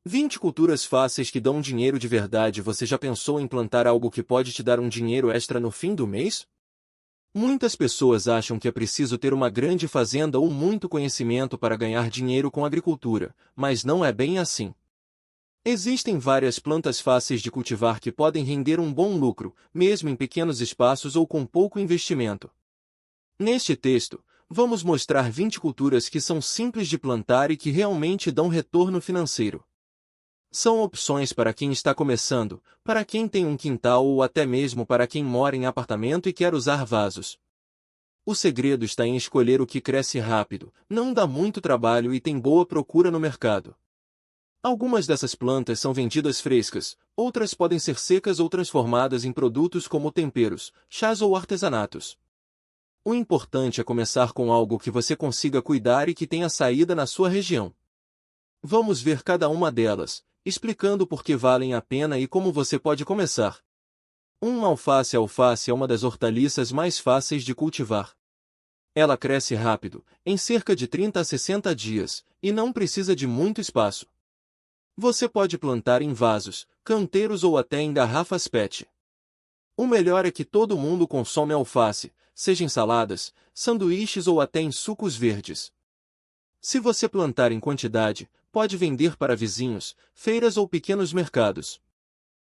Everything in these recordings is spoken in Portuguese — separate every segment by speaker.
Speaker 1: 20 culturas fáceis que dão dinheiro de verdade. Você já pensou em plantar algo que pode te dar um dinheiro extra no fim do mês? Muitas pessoas acham que é preciso ter uma grande fazenda ou muito conhecimento para ganhar dinheiro com agricultura, mas não é bem assim. Existem várias plantas fáceis de cultivar que podem render um bom lucro, mesmo em pequenos espaços ou com pouco investimento. Neste texto, vamos mostrar 20 culturas que são simples de plantar e que realmente dão retorno financeiro. São opções para quem está começando, para quem tem um quintal ou até mesmo para quem mora em apartamento e quer usar vasos. O segredo está em escolher o que cresce rápido, não dá muito trabalho e tem boa procura no mercado. Algumas dessas plantas são vendidas frescas, outras podem ser secas ou transformadas em produtos como temperos, chás ou artesanatos. O importante é começar com algo que você consiga cuidar e que tenha saída na sua região. Vamos ver cada uma delas, explicando por que valem a pena e como você pode começar. Alface. A alface é uma das hortaliças mais fáceis de cultivar. Ela cresce rápido, em cerca de 30 a 60 dias, e não precisa de muito espaço. Você pode plantar em vasos, canteiros ou até em garrafas PET. O melhor é que todo mundo consome alface, seja em saladas, sanduíches ou até em sucos verdes. Se você plantar em quantidade, pode vender para vizinhos, feiras ou pequenos mercados.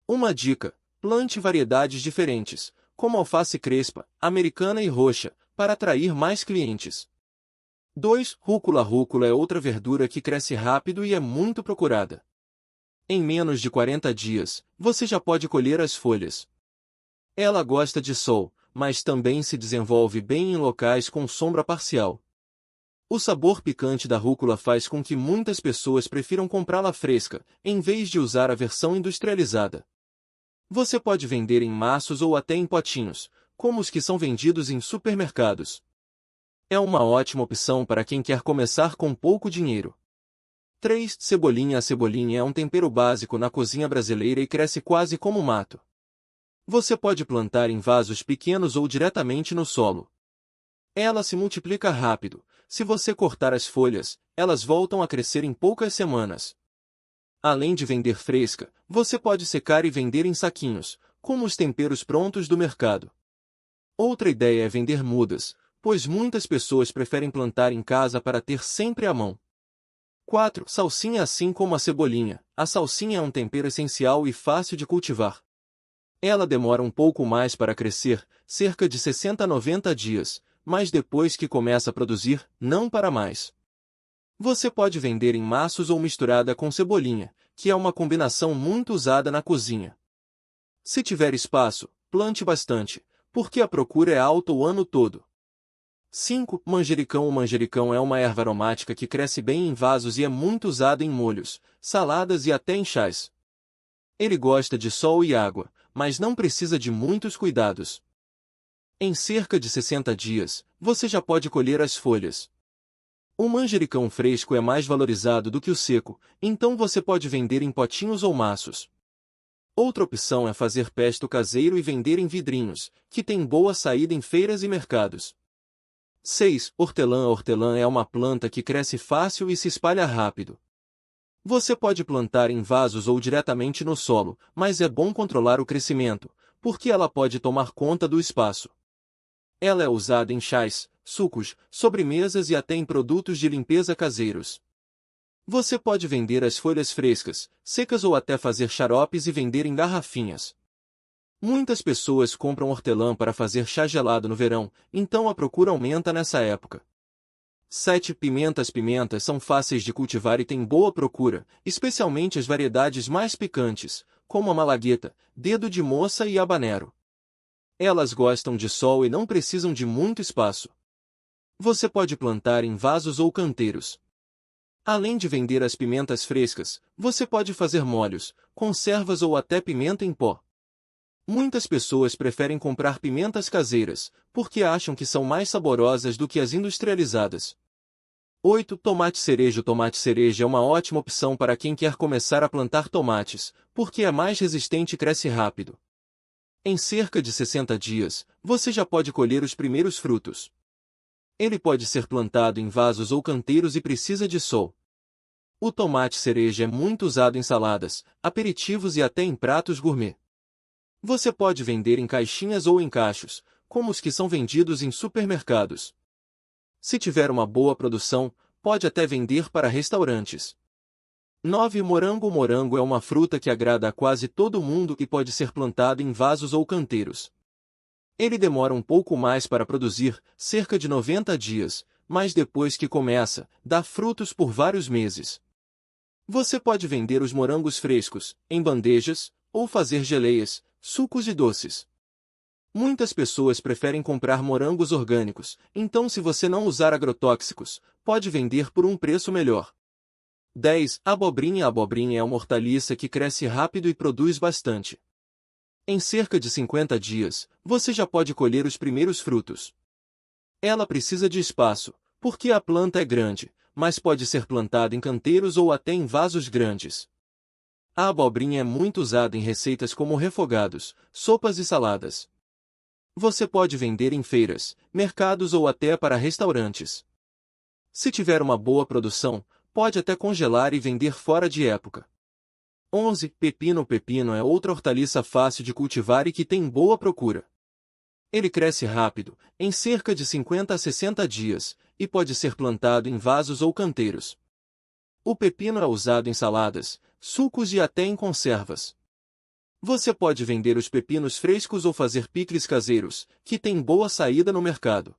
Speaker 1: Uma dica: plante variedades diferentes, como alface crespa, americana e roxa, para atrair mais clientes. 2. Rúcula. Rúcula é outra verdura que cresce rápido e é muito procurada. Em menos de 40 dias, você já pode colher as folhas. Ela gosta de sol, mas também se desenvolve bem em locais com sombra parcial. O sabor picante da rúcula faz com que muitas pessoas prefiram comprá-la fresca, em vez de usar a versão industrializada. Você pode vender em maços ou até em potinhos, como os que são vendidos em supermercados. É uma ótima opção para quem quer começar com pouco dinheiro. 3. Cebolinha. A cebolinha é um tempero básico na cozinha brasileira e cresce quase como mato. Você pode plantar em vasos pequenos ou diretamente no solo. Ela se multiplica rápido. Se você cortar as folhas, elas voltam a crescer em poucas semanas. Além de vender fresca, você pode secar e vender em saquinhos, como os temperos prontos do mercado. Outra ideia é vender mudas, pois muitas pessoas preferem plantar em casa para ter sempre à mão. 4. Salsinha. Assim como a cebolinha, a salsinha é um tempero essencial e fácil de cultivar. Ela demora um pouco mais para crescer, cerca de 60 a 90 dias, mas depois que começa a produzir, não para mais. Você pode vender em maços ou misturada com cebolinha, que é uma combinação muito usada na cozinha. Se tiver espaço, plante bastante, porque a procura é alta o ano todo. 5. Manjericão. O manjericão é uma erva aromática que cresce bem em vasos e é muito usado em molhos, saladas e até em chás. Ele gosta de sol e água, mas não precisa de muitos cuidados. Em cerca de 60 dias, você já pode colher as folhas. O manjericão fresco é mais valorizado do que o seco, então você pode vender em potinhos ou maços. Outra opção é fazer pesto caseiro e vender em vidrinhos, que tem boa saída em feiras e mercados. 6. Hortelã. A hortelã é uma planta que cresce fácil e se espalha rápido. Você pode plantar em vasos ou diretamente no solo, mas é bom controlar o crescimento, porque ela pode tomar conta do espaço. Ela é usada em chás, sucos, sobremesas e até em produtos de limpeza caseiros. Você pode vender as folhas frescas, secas ou até fazer xaropes e vender em garrafinhas. Muitas pessoas compram hortelã para fazer chá gelado no verão, então a procura aumenta nessa época. 7. Pimentas. Pimentas são fáceis de cultivar e têm boa procura, especialmente as variedades mais picantes, como a malagueta, dedo de moça e habanero. Elas gostam de sol e não precisam de muito espaço. Você pode plantar em vasos ou canteiros. Além de vender as pimentas frescas, você pode fazer molhos, conservas ou até pimenta em pó. Muitas pessoas preferem comprar pimentas caseiras, porque acham que são mais saborosas do que as industrializadas. 8. Tomate cereja. O tomate cereja é uma ótima opção para quem quer começar a plantar tomates, porque é mais resistente e cresce rápido. Em cerca de 60 dias, você já pode colher os primeiros frutos. Ele pode ser plantado em vasos ou canteiros e precisa de sol. O tomate cereja é muito usado em saladas, aperitivos e até em pratos gourmet. Você pode vender em caixinhas ou em cachos, como os que são vendidos em supermercados. Se tiver uma boa produção, pode até vender para restaurantes. 9. Morango. Morango é uma fruta que agrada a quase todo mundo e pode ser plantado em vasos ou canteiros. Ele demora um pouco mais para produzir, cerca de 90 dias, mas depois que começa, dá frutos por vários meses. Você pode vender os morangos frescos, em bandejas, ou fazer geleias, sucos e doces. Muitas pessoas preferem comprar morangos orgânicos, então se você não usar agrotóxicos, pode vender por um preço melhor. 10. Abobrinha. A abobrinha é uma hortaliça que cresce rápido e produz bastante. Em cerca de 50 dias, você já pode colher os primeiros frutos. Ela precisa de espaço, porque a planta é grande, mas pode ser plantada em canteiros ou até em vasos grandes. A abobrinha é muito usada em receitas como refogados, sopas e saladas. Você pode vender em feiras, mercados ou até para restaurantes. Se tiver uma boa produção, pode até congelar e vender fora de época. 11. Pepino. O pepino é outra hortaliça fácil de cultivar e que tem boa procura. Ele cresce rápido, em cerca de 50 a 60 dias, e pode ser plantado em vasos ou canteiros. O pepino é usado em saladas, sucos e até em conservas. Você pode vender os pepinos frescos ou fazer picles caseiros, que têm boa saída no mercado.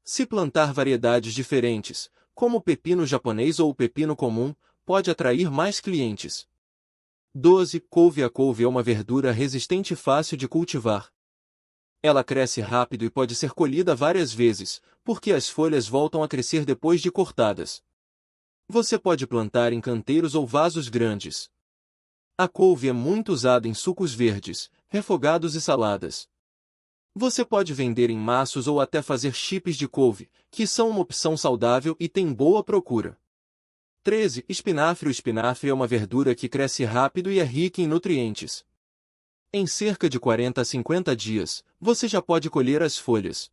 Speaker 1: Se plantar variedades diferentes, como o pepino japonês ou o pepino comum, pode atrair mais clientes. 12. Couve. A couve é uma verdura resistente e fácil de cultivar. Ela cresce rápido e pode ser colhida várias vezes, porque as folhas voltam a crescer depois de cortadas. Você pode plantar em canteiros ou vasos grandes. A couve é muito usada em sucos verdes, refogados e saladas. Você pode vender em maços ou até fazer chips de couve, que são uma opção saudável e tem boa procura. 13. Espinafre. O espinafre é uma verdura que cresce rápido e é rica em nutrientes. Em cerca de 40 a 50 dias, você já pode colher as folhas.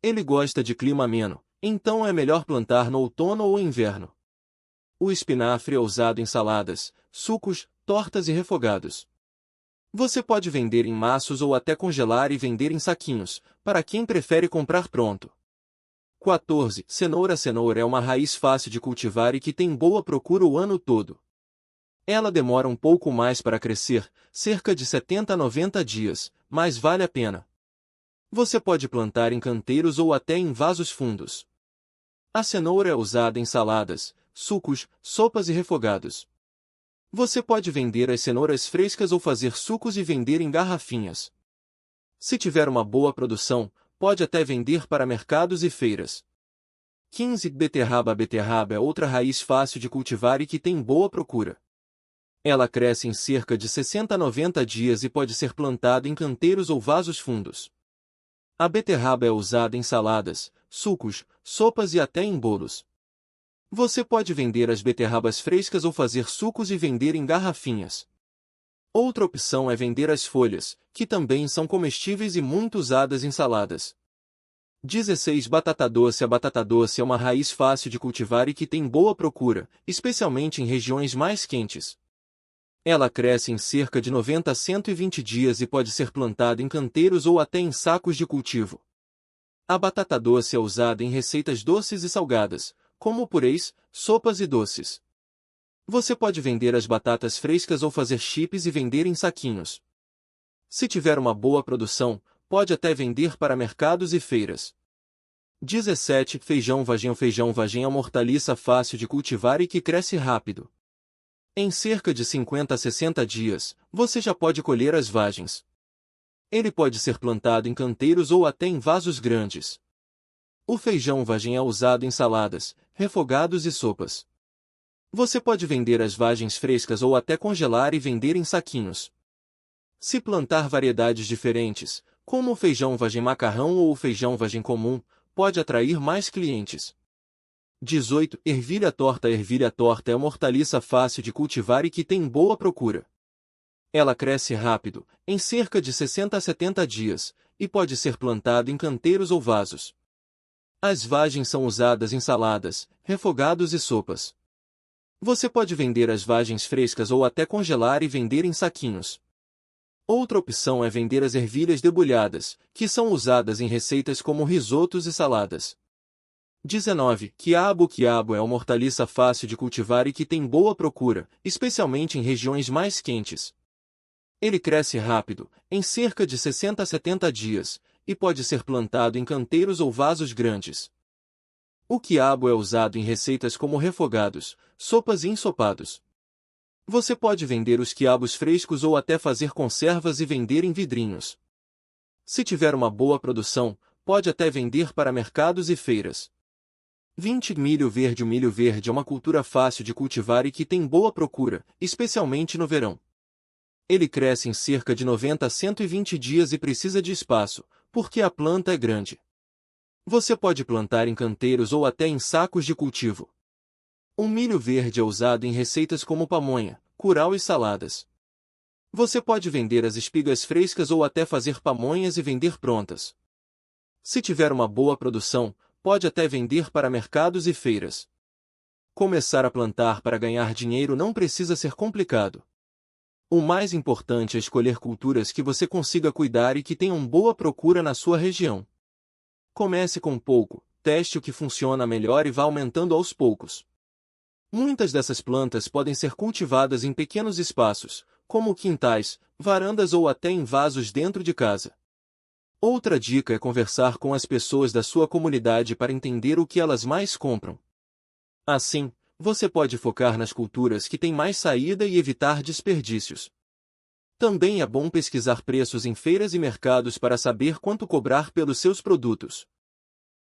Speaker 1: Ele gosta de clima ameno, então é melhor plantar no outono ou inverno. O espinafre é usado em saladas, sucos, tortas e refogados. Você pode vender em maços ou até congelar e vender em saquinhos, para quem prefere comprar pronto. 14. Cenoura. A cenoura é uma raiz fácil de cultivar e que tem boa procura o ano todo. Ela demora um pouco mais para crescer, cerca de 70 a 90 dias, mas vale a pena. Você pode plantar em canteiros ou até em vasos fundos. A cenoura é usada em saladas, sucos, sopas e refogados. Você pode vender as cenouras frescas ou fazer sucos e vender em garrafinhas. Se tiver uma boa produção, pode até vender para mercados e feiras. 15. Beterraba. A beterraba é outra raiz fácil de cultivar e que tem boa procura. Ela cresce em cerca de 60 a 90 dias e pode ser plantada em canteiros ou vasos fundos. A beterraba é usada em saladas, sucos, sopas e até em bolos. Você pode vender as beterrabas frescas ou fazer sucos e vender em garrafinhas. Outra opção é vender as folhas, que também são comestíveis e muito usadas em saladas. 16. Batata doce. A batata doce é uma raiz fácil de cultivar e que tem boa procura, especialmente em regiões mais quentes. Ela cresce em cerca de 90 a 120 dias e pode ser plantada em canteiros ou até em sacos de cultivo. A batata doce é usada em receitas doces e salgadas, como purês, sopas e doces. Você pode vender as batatas frescas ou fazer chips e vender em saquinhos. Se tiver uma boa produção, pode até vender para mercados e feiras. 17. Feijão vagem. O feijão vagem é uma hortaliça fácil de cultivar e que cresce rápido. Em cerca de 50 a 60 dias, você já pode colher as vagens. Ele pode ser plantado em canteiros ou até em vasos grandes. O feijão vagem é usado em saladas, refogados e sopas. Você pode vender as vagens frescas ou até congelar e vender em saquinhos. Se plantar variedades diferentes, como o feijão vagem macarrão ou o feijão vagem comum, pode atrair mais clientes. 18. Ervilha torta. A ervilha torta é uma hortaliça fácil de cultivar e que tem boa procura. Ela cresce rápido, em cerca de 60 a 70 dias, e pode ser plantada em canteiros ou vasos. As vagens são usadas em saladas, refogados e sopas. Você pode vender as vagens frescas ou até congelar e vender em saquinhos. Outra opção é vender as ervilhas debulhadas, que são usadas em receitas como risotos e saladas. 19. Quiabo. Quiabo é uma hortaliça fácil de cultivar e que tem boa procura, especialmente em regiões mais quentes. Ele cresce rápido, em cerca de 60 a 70 dias, e pode ser plantado em canteiros ou vasos grandes. O quiabo é usado em receitas como refogados, sopas e ensopados. Você pode vender os quiabos frescos ou até fazer conservas e vender em vidrinhos. Se tiver uma boa produção, pode até vender para mercados e feiras. 20. Milho verde. O milho verde é uma cultura fácil de cultivar e que tem boa procura, especialmente no verão. Ele cresce em cerca de 90 a 120 dias e precisa de espaço, porque a planta é grande. Você pode plantar em canteiros ou até em sacos de cultivo. O milho verde é usado em receitas como pamonha, curau e saladas. Você pode vender as espigas frescas ou até fazer pamonhas e vender prontas. Se tiver uma boa produção, pode até vender para mercados e feiras. Começar a plantar para ganhar dinheiro não precisa ser complicado. O mais importante é escolher culturas que você consiga cuidar e que tenham boa procura na sua região. Comece com pouco, teste o que funciona melhor e vá aumentando aos poucos. Muitas dessas plantas podem ser cultivadas em pequenos espaços, como quintais, varandas ou até em vasos dentro de casa. Outra dica é conversar com as pessoas da sua comunidade para entender o que elas mais compram. Assim, você pode focar nas culturas que têm mais saída e evitar desperdícios. Também é bom pesquisar preços em feiras e mercados para saber quanto cobrar pelos seus produtos.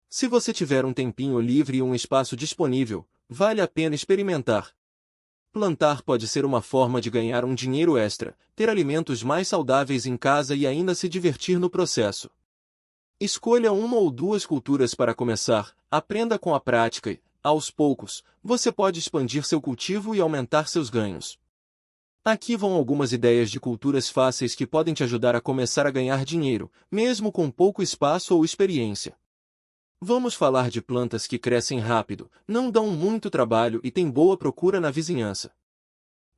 Speaker 1: Se você tiver um tempinho livre e um espaço disponível, vale a pena experimentar. Plantar pode ser uma forma de ganhar um dinheiro extra, ter alimentos mais saudáveis em casa e ainda se divertir no processo. Escolha uma ou duas culturas para começar, aprenda com a prática e, aos poucos, você pode expandir seu cultivo e aumentar seus ganhos. Aqui vão algumas ideias de culturas fáceis que podem te ajudar a começar a ganhar dinheiro, mesmo com pouco espaço ou experiência. Vamos falar de plantas que crescem rápido, não dão muito trabalho e têm boa procura na vizinhança.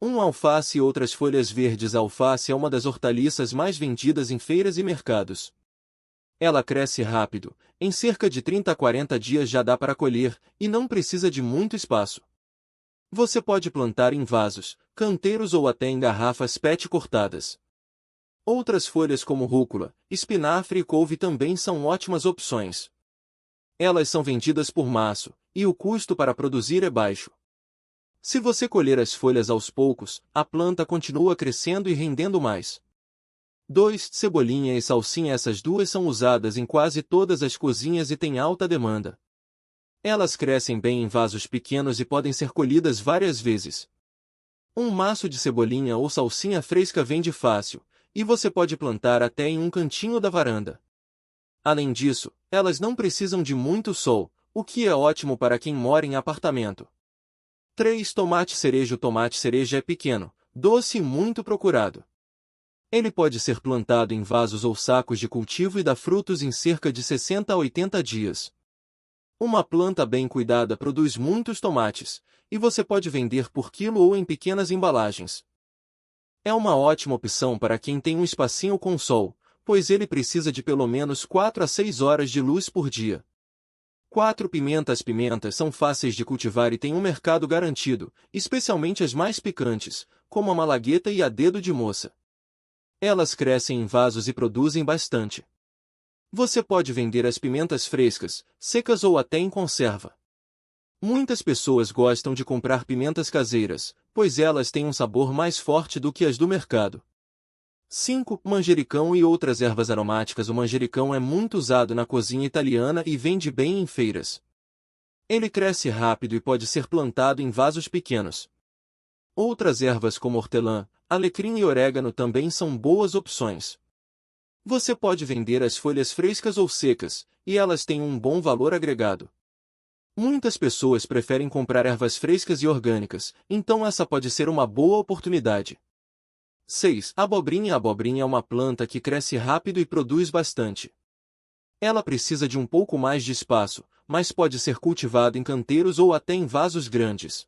Speaker 1: Alface e outras folhas verdes. A alface é uma das hortaliças mais vendidas em feiras e mercados. Ela cresce rápido, em cerca de 30 a 40 dias já dá para colher, e não precisa de muito espaço. Você pode plantar em vasos, canteiros ou até em garrafas PET cortadas. Outras folhas como rúcula, espinafre e couve também são ótimas opções. Elas são vendidas por maço, e o custo para produzir é baixo. Se você colher as folhas aos poucos, a planta continua crescendo e rendendo mais. 2. Cebolinha e salsinha. Essas duas são usadas em quase todas as cozinhas e têm alta demanda. Elas crescem bem em vasos pequenos e podem ser colhidas várias vezes. Um maço de cebolinha ou salsinha fresca vende fácil, e você pode plantar até em um cantinho da varanda. Além disso, elas não precisam de muito sol, o que é ótimo para quem mora em apartamento. 3. Tomate cereja. O tomate cereja é pequeno, doce e muito procurado. Ele pode ser plantado em vasos ou sacos de cultivo e dá frutos em cerca de 60 a 80 dias. Uma planta bem cuidada produz muitos tomates, e você pode vender por quilo ou em pequenas embalagens. É uma ótima opção para quem tem um espacinho com sol, pois ele precisa de pelo menos 4 a 6 horas de luz por dia. 4. Pimentas. Pimentas são fáceis de cultivar e têm um mercado garantido, especialmente as mais picantes, como a malagueta e a dedo de moça. Elas crescem em vasos e produzem bastante. Você pode vender as pimentas frescas, secas ou até em conserva. Muitas pessoas gostam de comprar pimentas caseiras, pois elas têm um sabor mais forte do que as do mercado. 5. Manjericão e outras ervas aromáticas. O manjericão é muito usado na cozinha italiana e vende bem em feiras. Ele cresce rápido e pode ser plantado em vasos pequenos. Outras ervas como hortelã, alecrim e orégano também são boas opções. Você pode vender as folhas frescas ou secas, e elas têm um bom valor agregado. Muitas pessoas preferem comprar ervas frescas e orgânicas, então essa pode ser uma boa oportunidade. 6. Abobrinha. A abobrinha é uma planta que cresce rápido e produz bastante. Ela precisa de um pouco mais de espaço, mas pode ser cultivada em canteiros ou até em vasos grandes.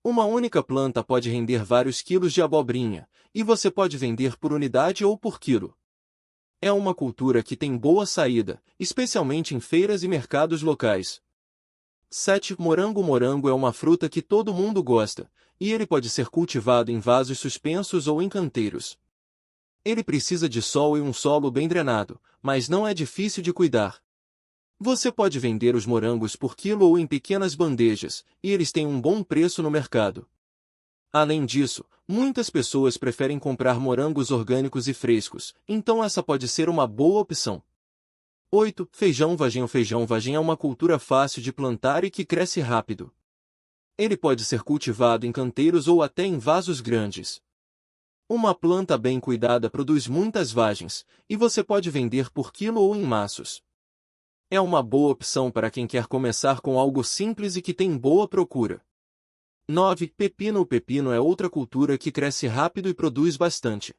Speaker 1: Uma única planta pode render vários quilos de abobrinha, e você pode vender por unidade ou por quilo. É uma cultura que tem boa saída, especialmente em feiras e mercados locais. 7. Morango. Morango é uma fruta que todo mundo gosta, e ele pode ser cultivado em vasos suspensos ou em canteiros. Ele precisa de sol e um solo bem drenado, mas não é difícil de cuidar. Você pode vender os morangos por quilo ou em pequenas bandejas, e eles têm um bom preço no mercado. Além disso, muitas pessoas preferem comprar morangos orgânicos e frescos, então essa pode ser uma boa opção. 8. Feijão vagem. O feijão vagem é uma cultura fácil de plantar e que cresce rápido. Ele pode ser cultivado em canteiros ou até em vasos grandes. Uma planta bem cuidada produz muitas vagens, e você pode vender por quilo ou em maços. É uma boa opção para quem quer começar com algo simples e que tem boa procura. 9. Pepino. O pepino é outra cultura que cresce rápido e produz bastante.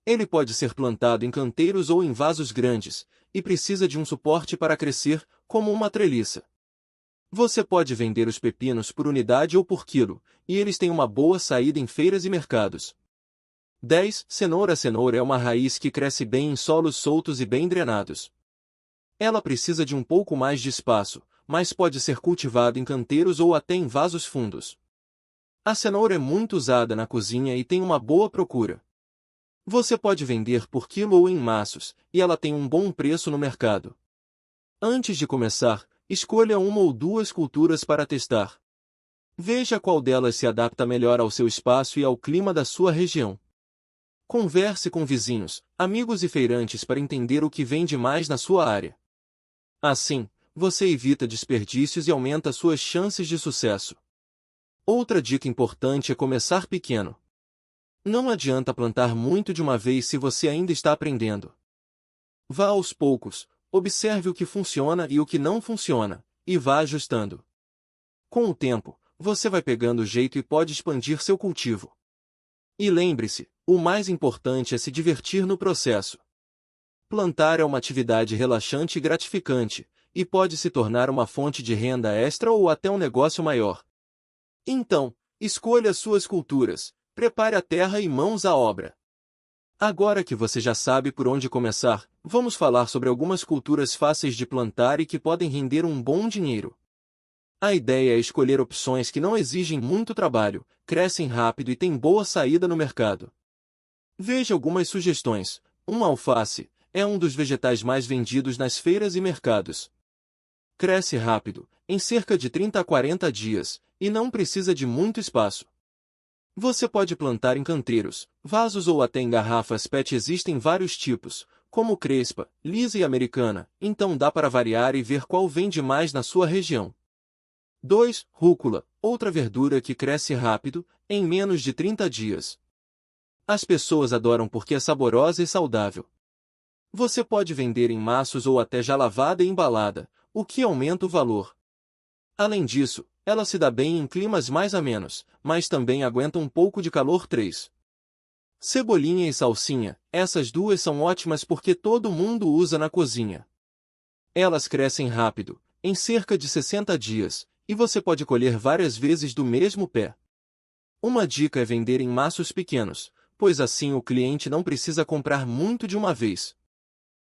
Speaker 1: Ele pode ser plantado em canteiros ou em vasos grandes, e precisa de um suporte para crescer, como uma treliça. Você pode vender os pepinos por unidade ou por quilo, e eles têm uma boa saída em feiras e mercados. 10. Cenoura. A cenoura é uma raiz que cresce bem em solos soltos e bem drenados. Ela precisa de um pouco mais de espaço, mas pode ser cultivada em canteiros ou até em vasos fundos. A cenoura é muito usada na cozinha e tem uma boa procura. Você pode vender por quilo ou em maços, e ela tem um bom preço no mercado. Antes de começar, escolha uma ou duas culturas para testar. Veja qual delas se adapta melhor ao seu espaço e ao clima da sua região. Converse com vizinhos, amigos e feirantes para entender o que vende mais na sua área. Assim, você evita desperdícios e aumenta suas chances de sucesso. Outra dica importante é começar pequeno. Não adianta plantar muito de uma vez se você ainda está aprendendo. Vá aos poucos, observe o que funciona e o que não funciona, e vá ajustando. Com o tempo, você vai pegando o jeito e pode expandir seu cultivo. E lembre-se, o mais importante é se divertir no processo. Plantar é uma atividade relaxante e gratificante, e pode se tornar uma fonte de renda extra ou até um negócio maior. Então, escolha suas culturas, prepare a terra e mãos à obra. Agora que você já sabe por onde começar, vamos falar sobre algumas culturas fáceis de plantar e que podem render um bom dinheiro. A ideia é escolher opções que não exigem muito trabalho, crescem rápido e têm boa saída no mercado. Veja algumas sugestões. Alface é um dos vegetais mais vendidos nas feiras e mercados. Cresce rápido, em cerca de 30 a 40 dias, e não precisa de muito espaço. Você pode plantar em canteiros, vasos ou até em garrafas PET. Existem vários tipos, como crespa, lisa e americana, então dá para variar e ver qual vende mais na sua região. 2. Rúcula, outra verdura que cresce rápido, em menos de 30 dias. As pessoas adoram porque é saborosa e saudável. Você pode vender em maços ou até já lavada e embalada, o que aumenta o valor. Além disso, ela se dá bem em climas mais amenos, mas também aguenta um pouco de calor. 3. Cebolinha e salsinha, essas duas são ótimas porque todo mundo usa na cozinha. Elas crescem rápido, em cerca de 60 dias, e você pode colher várias vezes do mesmo pé. Uma dica é vender em maços pequenos, pois assim o cliente não precisa comprar muito de uma vez.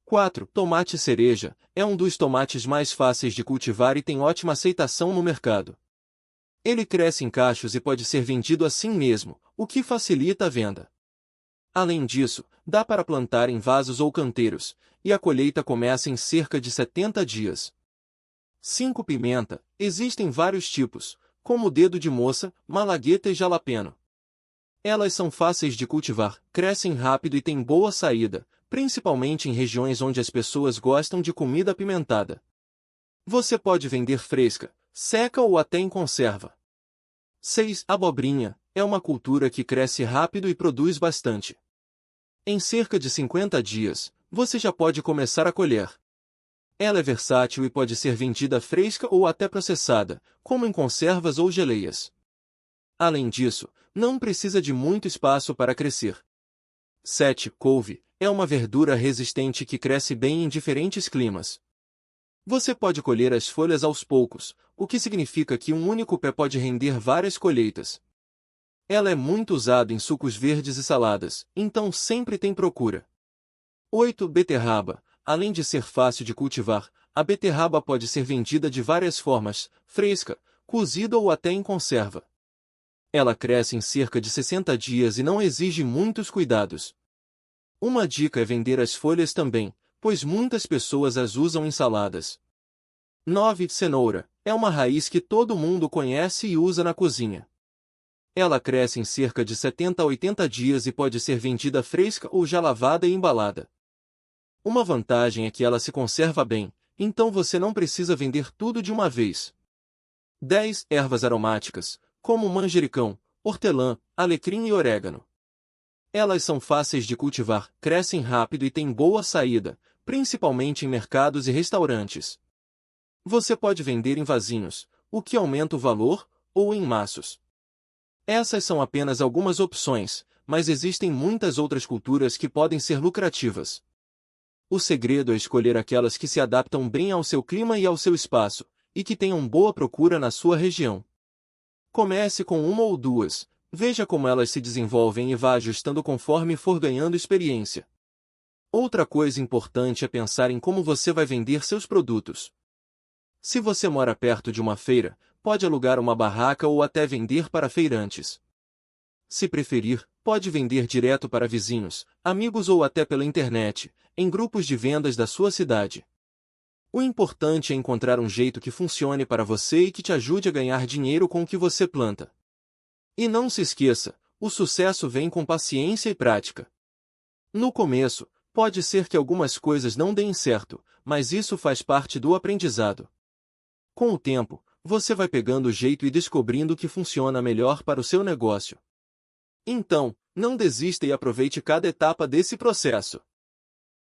Speaker 1: 4. Tomate cereja, é um dos tomates mais fáceis de cultivar e tem ótima aceitação no mercado. Ele cresce em cachos e pode ser vendido assim mesmo, o que facilita a venda. Além disso, dá para plantar em vasos ou canteiros, e a colheita começa em cerca de 70 dias. 5. Pimenta, existem vários tipos, como dedo de moça, malagueta e jalapeno. Elas são fáceis de cultivar, crescem rápido e têm boa saída, principalmente em regiões onde as pessoas gostam de comida apimentada. Você pode vender fresca, seca ou até em conserva. 6. Abobrinha, é uma cultura que cresce rápido e produz bastante. Em cerca de 50 dias, você já pode começar a colher. Ela é versátil e pode ser vendida fresca ou até processada, como em conservas ou geleias. Além disso, não precisa de muito espaço para crescer. 7. Couve, é uma verdura resistente que cresce bem em diferentes climas. Você pode colher as folhas aos poucos, o que significa que um único pé pode render várias colheitas. Ela é muito usada em sucos verdes e saladas, então sempre tem procura. 8. Beterraba. Além de ser fácil de cultivar, a beterraba pode ser vendida de várias formas, fresca, cozida ou até em conserva. Ela cresce em cerca de 60 dias e não exige muitos cuidados. Uma dica é vender as folhas também, pois muitas pessoas as usam em saladas. 9. Cenoura. É uma raiz que todo mundo conhece e usa na cozinha. Ela cresce em cerca de 70 a 80 dias e pode ser vendida fresca ou já lavada e embalada. Uma vantagem é que ela se conserva bem, então você não precisa vender tudo de uma vez. 10. Ervas aromáticas, como manjericão, hortelã, alecrim e orégano. Elas são fáceis de cultivar, crescem rápido e têm boa saída, principalmente em mercados e restaurantes. Você pode vender em vasinhos, o que aumenta o valor, ou em maços. Essas são apenas algumas opções, mas existem muitas outras culturas que podem ser lucrativas. O segredo é escolher aquelas que se adaptam bem ao seu clima e ao seu espaço, e que tenham boa procura na sua região. Comece com uma ou duas, veja como elas se desenvolvem e vá ajustando conforme for ganhando experiência. Outra coisa importante é pensar em como você vai vender seus produtos. Se você mora perto de uma feira, pode alugar uma barraca ou até vender para feirantes. Se preferir, pode vender direto para vizinhos, amigos ou até pela internet, em grupos de vendas da sua cidade. O importante é encontrar um jeito que funcione para você e que te ajude a ganhar dinheiro com o que você planta. E não se esqueça, o sucesso vem com paciência e prática. No começo, pode ser que algumas coisas não deem certo, mas isso faz parte do aprendizado. Com o tempo, você vai pegando o jeito e descobrindo o que funciona melhor para o seu negócio. Então, não desista e aproveite cada etapa desse processo.